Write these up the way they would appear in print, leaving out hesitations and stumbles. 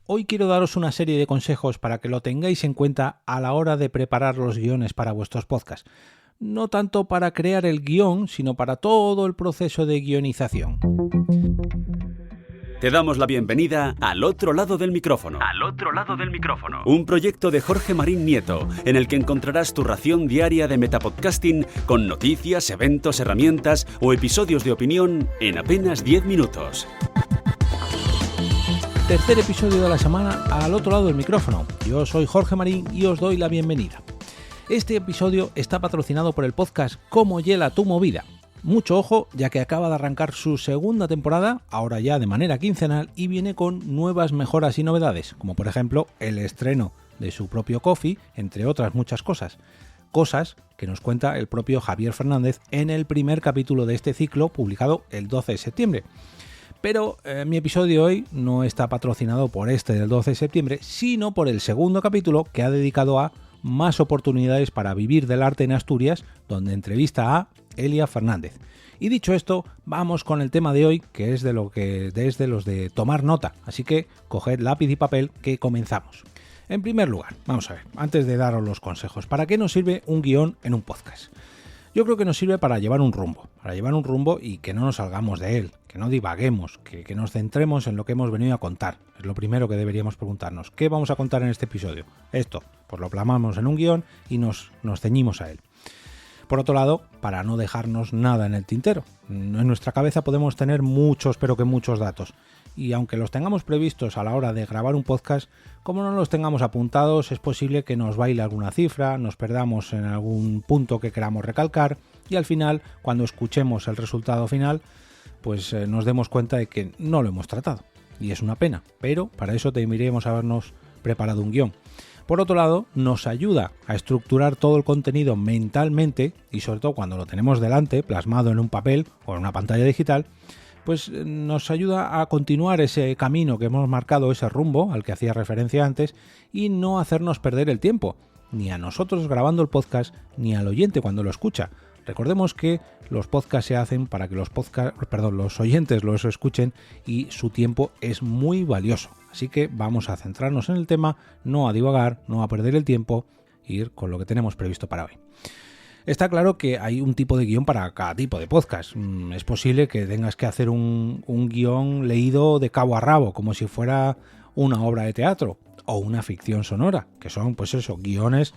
Hoy quiero daros una serie de consejos para que lo tengáis en cuenta a la hora de preparar los guiones para vuestros podcasts. No tanto para crear el guión, sino para todo el proceso de guionización. Te damos la bienvenida al otro lado del micrófono. Al otro lado del micrófono. Un proyecto de Jorge Marín Nieto, en el que encontrarás tu ración diaria de metapodcasting con noticias, eventos, herramientas o episodios de opinión en apenas 10 minutos. Tercer episodio de la semana al otro lado del micrófono. Yo soy Jorge Marín y os doy la bienvenida. Este episodio está patrocinado por el podcast Cómo hiela tu movida. Mucho ojo, ya que acaba de arrancar su segunda temporada, ahora ya de manera quincenal, y viene con nuevas mejoras y novedades, como por ejemplo el estreno de su propio Ko-fi, entre otras muchas cosas. Cosas que nos cuenta el propio Javier Fernández en el primer capítulo de este ciclo, publicado el 12 de septiembre. Pero mi episodio hoy no está patrocinado por este del 12 de septiembre, sino por el segundo capítulo que ha dedicado a más oportunidades para vivir del arte en Asturias, donde entrevista a Elia Fernández. Y dicho esto, vamos con el tema de hoy, que es de los de tomar nota, así que coged lápiz y papel que comenzamos. En primer lugar, vamos a ver, antes de daros los consejos, ¿para qué nos sirve un guión en un podcast? Yo creo que nos sirve para llevar un rumbo y que no nos salgamos de él, que no divaguemos, que nos centremos en lo que hemos venido a contar. Es lo primero que deberíamos preguntarnos. ¿Qué vamos a contar en este episodio? Esto, pues lo plasmamos en un guión y nos ceñimos a él. Por otro lado, para no dejarnos nada en el tintero. En nuestra cabeza podemos tener muchos, pero que muchos datos. Y aunque los tengamos previstos a la hora de grabar un podcast, como no los tengamos apuntados, es posible que nos baile alguna cifra, nos perdamos en algún punto que queramos recalcar y al final, cuando escuchemos el resultado final, pues nos demos cuenta de que no lo hemos tratado. Y es una pena, pero para eso deberíamos habernos preparado un guión. Por otro lado, nos ayuda a estructurar todo el contenido mentalmente y sobre todo cuando lo tenemos delante, plasmado en un papel o en una pantalla digital, pues nos ayuda a continuar ese camino que hemos marcado, ese rumbo al que hacía referencia antes y no hacernos perder el tiempo, ni a nosotros grabando el podcast, ni al oyente cuando lo escucha. Recordemos que los podcasts se hacen para que los oyentes los escuchen y su tiempo es muy valioso. Así que vamos a centrarnos en el tema, no a divagar, no a perder el tiempo, e ir con lo que tenemos previsto para hoy. Está claro que hay un tipo de guión para cada tipo de podcast. Es posible que tengas que hacer un guión leído de cabo a rabo, como si fuera una obra de teatro o una ficción sonora, que son, pues eso, guiones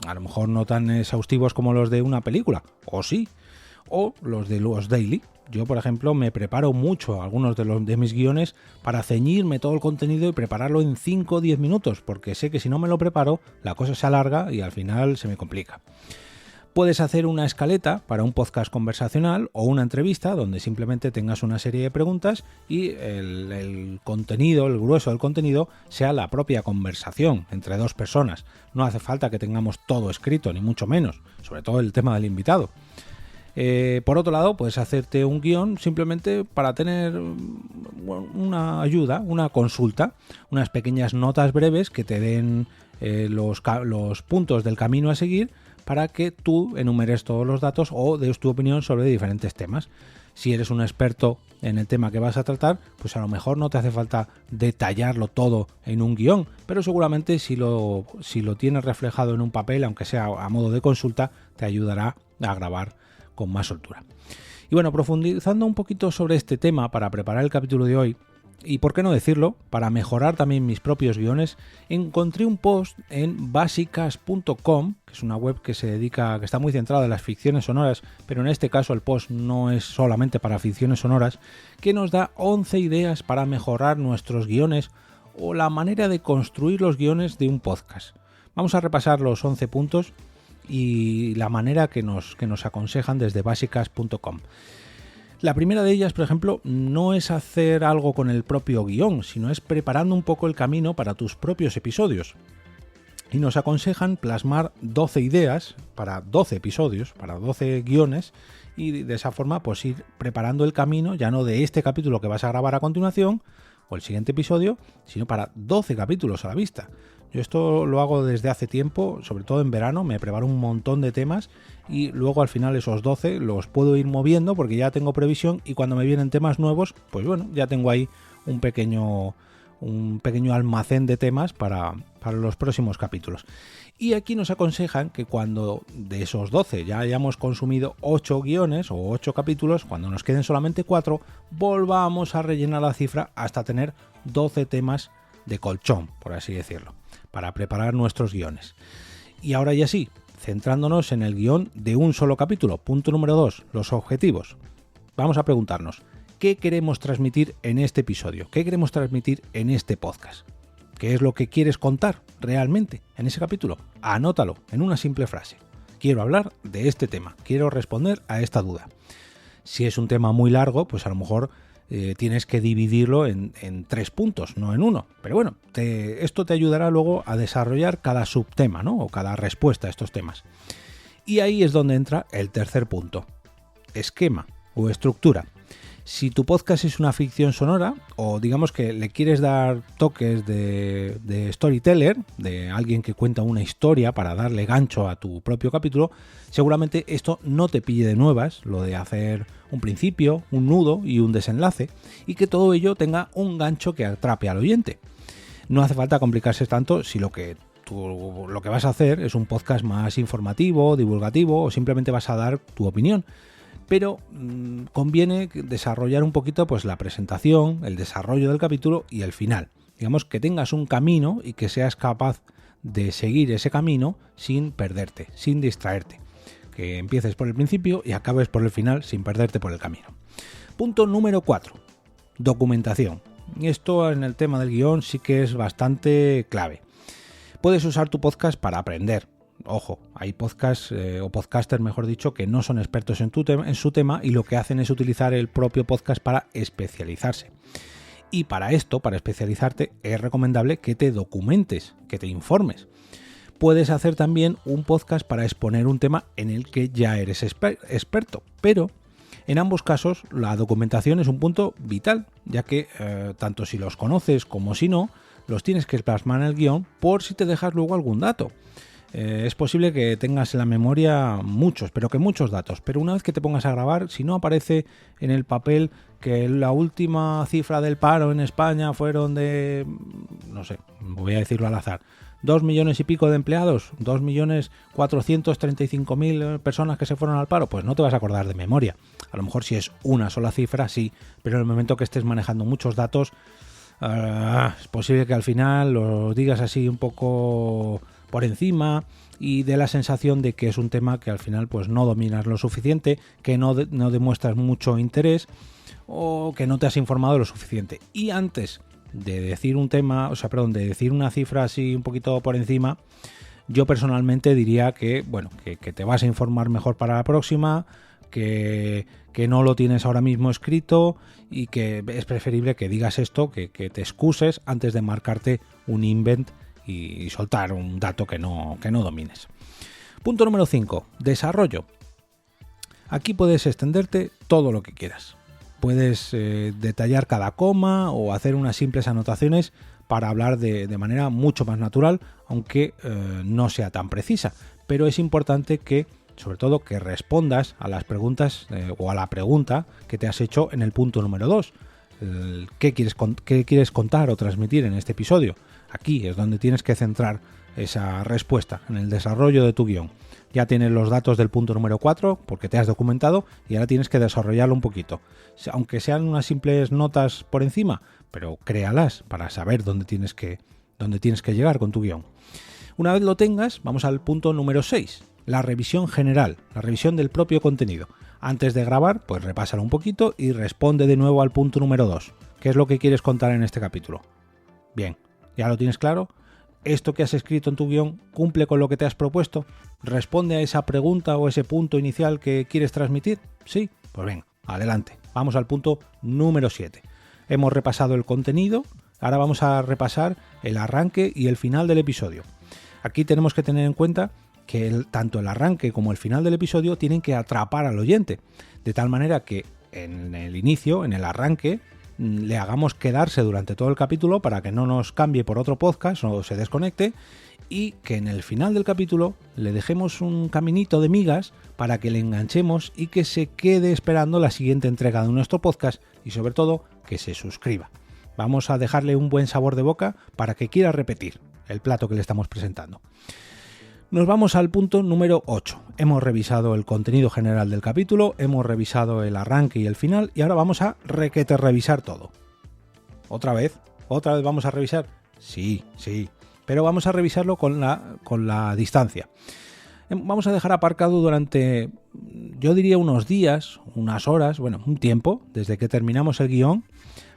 a lo mejor no tan exhaustivos como los de una película, o sí, o los de los daily. Yo, por ejemplo, me preparo mucho algunos de mis guiones para ceñirme todo el contenido y prepararlo en 5 o 10 minutos, porque sé que si no me lo preparo, la cosa se alarga y al final se me complica. Puedes hacer una escaleta para un podcast conversacional o una entrevista donde simplemente tengas una serie de preguntas y el contenido, el grueso del contenido, sea la propia conversación entre dos personas. No hace falta que tengamos todo escrito, ni mucho menos, sobre todo el tema del invitado. Por otro lado, puedes hacerte un guión simplemente para tener una ayuda, una consulta, unas pequeñas notas breves que te den los puntos del camino a seguir para que tú enumeres todos los datos o des tu opinión sobre diferentes temas. Si eres un experto en el tema que vas a tratar, pues a lo mejor no te hace falta detallarlo todo en un guión, pero seguramente si lo tienes reflejado en un papel, aunque sea a modo de consulta, te ayudará a grabar con más soltura. Y bueno, profundizando un poquito sobre este tema para preparar el capítulo de hoy, y por qué no decirlo, para mejorar también mis propios guiones, encontré un post en basicas.com, que es una web que está muy centrada en las ficciones sonoras, pero en este caso el post no es solamente para ficciones sonoras, que nos da 11 ideas para mejorar nuestros guiones o la manera de construir los guiones de un podcast. Vamos a repasar los 11 puntos y la manera que nos aconsejan desde basicas.com. La primera de ellas, por ejemplo, no es hacer algo con el propio guión, sino es preparando un poco el camino para tus propios episodios. Y nos aconsejan plasmar 12 ideas para 12 episodios, para 12 guiones, y de esa forma pues ir preparando el camino, ya no de este capítulo que vas a grabar a continuación, o el siguiente episodio, sino para 12 capítulos a la vista. Yo esto lo hago desde hace tiempo, sobre todo en verano, me preparo un montón de temas y luego al final esos 12 los puedo ir moviendo porque ya tengo previsión y cuando me vienen temas nuevos, pues bueno, ya tengo ahí un pequeño un pequeño almacén de temas para los próximos capítulos. Y aquí nos aconsejan que cuando de esos 12 ya hayamos consumido 8 guiones o 8 capítulos, cuando nos queden solamente 4, volvamos a rellenar la cifra hasta tener 12 temas de colchón, por así decirlo, para preparar nuestros guiones. Y ahora ya sí, centrándonos en el guión de un solo capítulo. Punto número 2, los objetivos. Vamos a preguntarnos, ¿qué queremos transmitir en este episodio? ¿Qué queremos transmitir en este podcast? ¿Qué es lo que quieres contar realmente en ese capítulo? Anótalo en una simple frase. Quiero hablar de este tema, quiero responder a esta duda. Si es un tema muy largo, pues a lo mejor tienes que dividirlo en 3 puntos, no en uno. Pero bueno, esto te ayudará luego a desarrollar cada subtema, ¿no? O cada respuesta a estos temas. Y ahí es donde entra el tercer punto. Esquema o estructura. Si tu podcast es una ficción sonora, o digamos que le quieres dar toques de storyteller, de alguien que cuenta una historia para darle gancho a tu propio capítulo, seguramente esto no te pille de nuevas, lo de hacer un principio, un nudo y un desenlace, y que todo ello tenga un gancho que atrape al oyente. No hace falta complicarse tanto si lo que vas a hacer es un podcast más informativo, divulgativo, o simplemente vas a dar tu opinión. Pero conviene desarrollar un poquito pues la presentación, el desarrollo del capítulo y el final. Digamos que tengas un camino y que seas capaz de seguir ese camino sin perderte, sin distraerte. Que empieces por el principio y acabes por el final sin perderte por el camino. Punto número 4. Documentación. Esto en el tema del guión sí que es bastante clave. Puedes usar tu podcast para aprender. Ojo, hay podcasts o podcasters, mejor dicho, que no son expertos en su tema y lo que hacen es utilizar el propio podcast para especializarse. Y para esto, para especializarte, es recomendable que te documentes, que te informes. Puedes hacer también un podcast para exponer un tema en el que ya eres experto, pero en ambos casos la documentación es un punto vital, ya que tanto si los conoces como si no, los tienes que plasmar en el guión por si te dejas luego algún dato. Es posible que tengas en la memoria muchos datos, pero una vez que te pongas a grabar, si no aparece en el papel que la última cifra del paro en España fueron de, no sé, voy a decirlo al azar, 2 millones y pico de empleados, 2.435.000 personas que se fueron al paro, pues no te vas a acordar de memoria. A lo mejor si es una sola cifra, sí, pero en el momento que estés manejando muchos datos, es posible que al final los digas así un poco por encima y dé la sensación de que es un tema que al final pues no dominas lo suficiente, que no demuestras mucho interés o que no te has informado lo suficiente. Y antes de decir un tema, de decir una cifra así un poquito por encima, yo personalmente diría que, bueno, que te vas a informar mejor para la próxima, que no lo tienes ahora mismo escrito y que es preferible que digas esto, que te excuses antes de marcarte un invent y soltar un dato que no domines. Punto número 5. Desarrollo. Aquí puedes extenderte todo lo que quieras. Puedes detallar cada coma o hacer unas simples anotaciones para hablar de manera mucho más natural, aunque no sea tan precisa. Pero es importante que, sobre todo, que respondas a las preguntas o a la pregunta que te has hecho en el punto número 2. ¿Qué quieres contar o transmitir en este episodio? Aquí es donde tienes que centrar esa respuesta, en el desarrollo de tu guión. Ya tienes los datos del punto número 4 porque te has documentado y ahora tienes que desarrollarlo un poquito. Aunque sean unas simples notas por encima, pero créalas para saber dónde tienes que llegar con tu guión. Una vez lo tengas, vamos al punto número 6, la revisión general, la revisión del propio contenido. Antes de grabar, pues repásalo un poquito y responde de nuevo al punto número 2. ¿Qué es lo que quieres contar en este capítulo? Bien, ¿ya lo tienes claro? ¿Esto que has escrito en tu guión cumple con lo que te has propuesto? ¿Responde a esa pregunta o ese punto inicial que quieres transmitir? ¿Sí? Pues venga, adelante. Vamos al punto número 7. Hemos repasado el contenido, ahora vamos a repasar el arranque y el final del episodio. Aquí tenemos que tener en cuenta que tanto el arranque como el final del episodio tienen que atrapar al oyente, de tal manera que en el inicio, en el arranque, le hagamos quedarse durante todo el capítulo para que no nos cambie por otro podcast o se desconecte, y que en el final del capítulo le dejemos un caminito de migas para que le enganchemos y que se quede esperando la siguiente entrega de nuestro podcast y sobre todo que se suscriba. Vamos a dejarle un buen sabor de boca para que quiera repetir el plato que le estamos presentando. Nos vamos al punto número 8. Hemos revisado el contenido general del capítulo, hemos revisado el arranque y el final y ahora vamos a revisar todo. ¿Otra vez vamos a revisar? Sí, pero vamos a revisarlo con la distancia. Vamos a dejar aparcado durante, yo diría, unos días, unas horas, un tiempo, desde que terminamos el guión,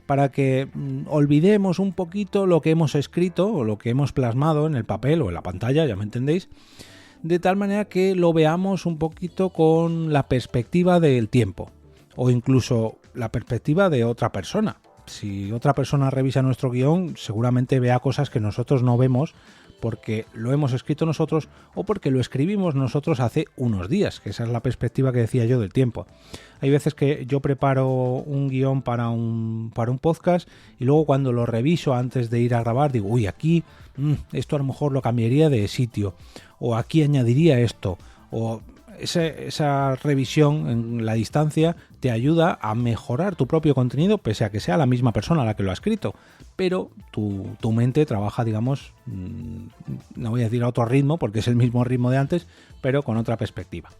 para que olvidemos un poquito lo que hemos escrito o lo que hemos plasmado en el papel o en la pantalla, ya me entendéis, de tal manera que lo veamos un poquito con la perspectiva del tiempo o incluso la perspectiva de otra persona. Si otra persona revisa nuestro guión, seguramente vea cosas que nosotros no vemos porque lo hhemos escrito nosotros o porque lo escribimos nosotros hace unos días, que esa es la perspectiva que decía yo del tiempo. Hay veces que yo preparo un guión para un podcast y luego cuando lo reviso antes de ir a grabar digo, aquí esto a lo mejor lo cambiaría de sitio, o aquí añadiría esto, o esa revisión en la distancia te ayuda a mejorar tu propio contenido pese a que sea la misma persona la que lo ha escrito, pero tu mente trabaja, digamos, no voy a decir a otro ritmo porque es el mismo ritmo de antes, pero con otra perspectiva.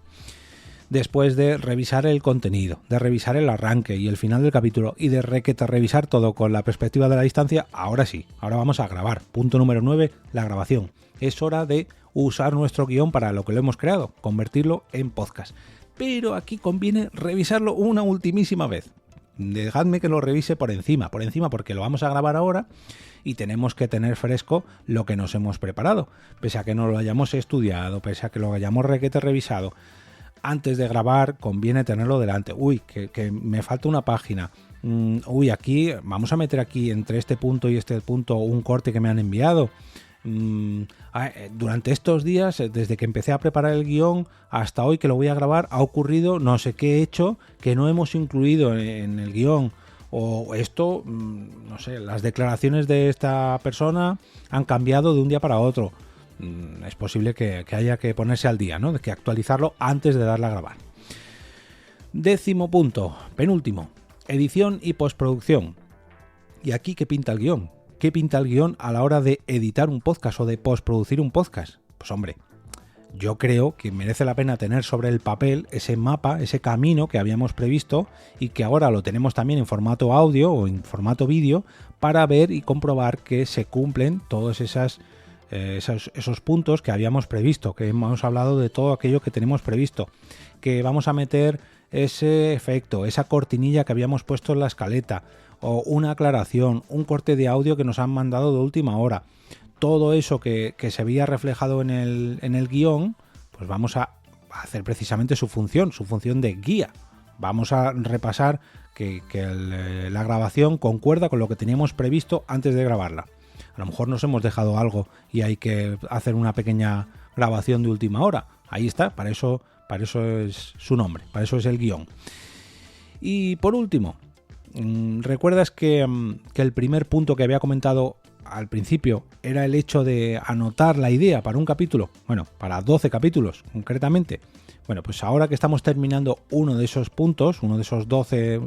Después de revisar el contenido, de revisar el arranque y el final del capítulo y de revisar todo con la perspectiva de la distancia, ahora vamos a grabar. Punto número 9, la grabación. Es hora de usar nuestro guión para lo que lo hemos creado, convertirlo en podcast. Pero aquí conviene revisarlo una ultimísima vez. Dejadme que lo revise por encima porque lo vamos a grabar ahora y tenemos que tener fresco lo que nos hemos preparado. Pese a que no lo hayamos estudiado, pese a que lo hayamos revisado, antes de grabar conviene tenerlo delante. Que me falta una página. Aquí vamos a meter aquí entre este punto y este punto un corte que me han enviado. Durante estos días, desde que empecé a preparar el guión hasta hoy que lo voy a grabar, ha ocurrido no sé qué hecho que no hemos incluido en el guión, o esto, no sé, las declaraciones de esta persona han cambiado de un día para otro. Es posible que haya que ponerse al día, ¿no? De que actualizarlo antes de darle a grabar. 10º punto, penúltimo, edición y postproducción. ¿Y aquí qué pinta el guión? ¿Qué pinta el guión a la hora de editar un podcast o de postproducir un podcast? Pues hombre, yo creo que merece la pena tener sobre el papel ese mapa, ese camino que habíamos previsto y que ahora lo tenemos también en formato audio o en formato vídeo para ver y comprobar que se cumplen todos esos puntos que habíamos previsto, que hemos hablado de todo aquello que tenemos previsto, que vamos a meter ese efecto, esa cortinilla que habíamos puesto en la escaleta, o una aclaración, un corte de audio que nos han mandado de última hora. Todo eso que se veía reflejado en el guión, pues vamos a hacer precisamente su función de guía. Vamos a repasar que la grabación concuerda con lo que teníamos previsto antes de grabarla. A lo mejor nos hemos dejado algo y hay que hacer una pequeña grabación de última hora. Ahí está, para eso es su nombre, para eso es el guión. Y por último, ¿recuerdas que el primer punto que había comentado al principio era el hecho de anotar la idea para un capítulo? Bueno, para 12 capítulos concretamente. Bueno, pues ahora que estamos terminando uno de esos puntos, uno de esos 12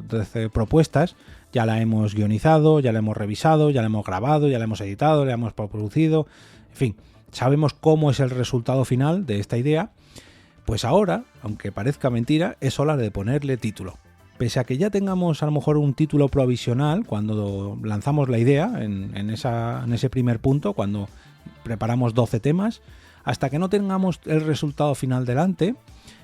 propuestas, ya la hemos guionizado, ya la hemos revisado, ya la hemos grabado, ya la hemos editado, la hemos producido, en fin, sabemos cómo es el resultado final de esta idea. Pues ahora, aunque parezca mentira, es hora de ponerle título. Pese a que ya tengamos a lo mejor un título provisional cuando lanzamos la idea en ese primer punto, cuando preparamos 12 temas, hasta que no tengamos el resultado final delante,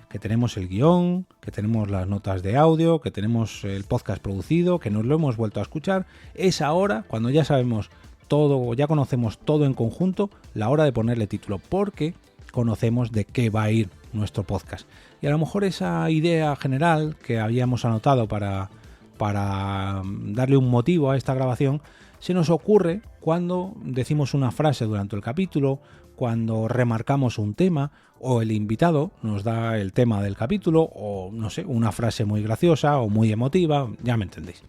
que tenemos el guión, que tenemos las notas de audio, que tenemos el podcast producido, que nos lo hemos vuelto a escuchar, es ahora, cuando ya sabemos todo, ya conocemos todo en conjunto, la hora de ponerle título, porque conocemos de qué va a ir nuestro podcast. Y a lo mejor esa idea general que habíamos anotado para darle un motivo a esta grabación se nos ocurre cuando decimos una frase durante el capítulo, cuando remarcamos un tema o el invitado nos da el tema del capítulo o no sé, una frase muy graciosa o muy emotiva, ya me entendéis.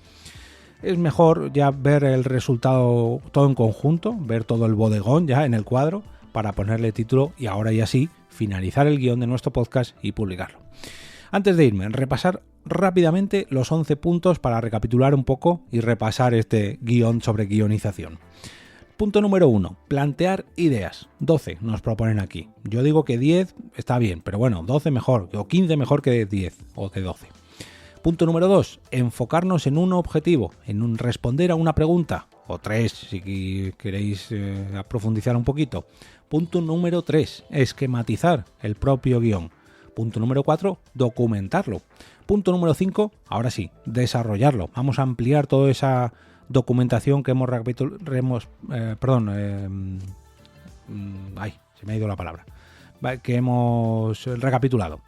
Es mejor ya ver el resultado todo en conjunto, ver todo el bodegón ya en el cuadro para ponerle título y ahora ya sí finalizar el guión de nuestro podcast y publicarlo. Antes de irme, repasar rápidamente los 11 puntos para recapitular un poco y repasar este guión sobre guionización. Punto número 1, plantear ideas. 12 nos proponen aquí. Yo digo que 10 está bien, pero bueno, 12 mejor, o 15 mejor que 10 o que 12. Punto número 2, enfocarnos en un objetivo, responder a una pregunta, o 3 si queréis profundizar un poquito. Punto número 3, esquematizar el propio guión. Punto número 4, documentarlo. Punto número 5, ahora sí, desarrollarlo. Vamos a ampliar toda esa documentación que hemos que hemos recapitulado.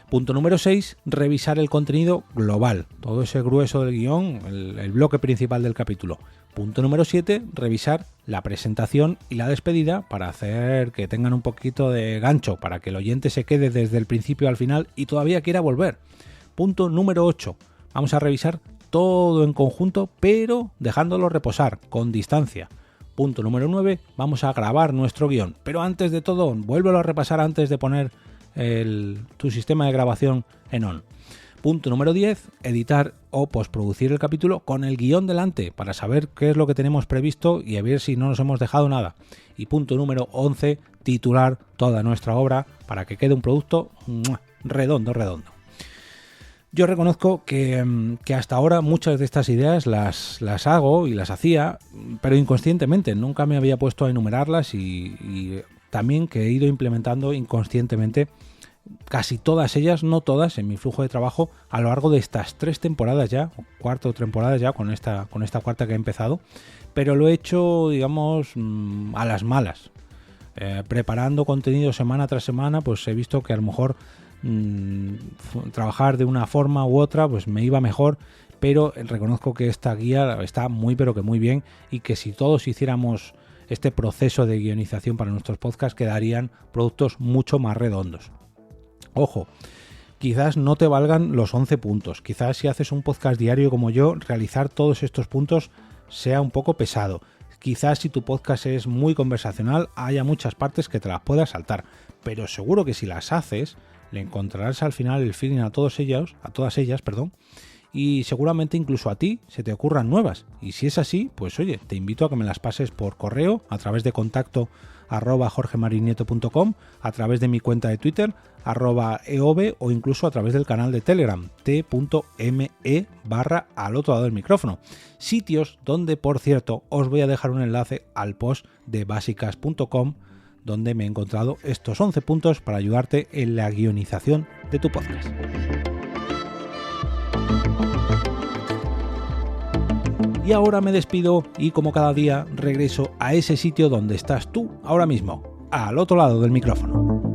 Punto número 6, revisar el contenido global, todo ese grueso del guión, el bloque principal del capítulo. Punto número 7, revisar la presentación y la despedida para hacer que tengan un poquito de gancho, para que el oyente se quede desde el principio al final y todavía quiera volver. Punto número 8, vamos a revisar todo en conjunto, pero dejándolo reposar, con distancia. Punto número 9, vamos a grabar nuestro guión, pero antes de todo, vuélvelo a repasar antes de poner tu sistema de grabación en on. Punto número 10, editar o postproducir el capítulo con el guión delante para saber qué es lo que tenemos previsto y a ver si no nos hemos dejado nada. Y punto número 11, titular toda nuestra obra para que quede un producto redondo. Yo reconozco que hasta ahora muchas de estas ideas las hago y las hacía, pero inconscientemente. Nunca me había puesto a enumerarlas y también que he ido implementando inconscientemente casi todas ellas, no todas, en mi flujo de trabajo a lo largo de estas 3 temporadas ya, o 4 temporadas ya con esta cuarta que he empezado, pero lo he hecho, digamos, a las malas. Preparando contenido semana tras semana, pues he visto que a lo mejor trabajar de una forma u otra pues me iba mejor, pero reconozco que esta guía está muy pero que muy bien y que si todos hiciéramos este proceso de guionización para nuestros podcasts quedarían productos mucho más redondos. Ojo, quizás no te valgan los 11 puntos, quizás si haces un podcast diario como yo, realizar todos estos puntos sea un poco pesado. Quizás si tu podcast es muy conversacional haya muchas partes que te las puedas saltar, pero seguro que si las haces le encontrarás al final el feeling a todas ellas, y seguramente incluso a ti se te ocurran nuevas. Y si es así, pues oye, te invito a que me las pases por correo a través de contacto @jorgemarinieto.com, a través de mi cuenta de Twitter @eove o incluso a través del canal de Telegram t.me/al otro lado del micrófono, sitios donde, por cierto, os voy a dejar un enlace al post de basicas.com donde me he encontrado estos 11 puntos para ayudarte en la guionización de tu podcast. Y ahora me despido y como cada día regreso a ese sitio donde estás tú ahora mismo, al otro lado del micrófono.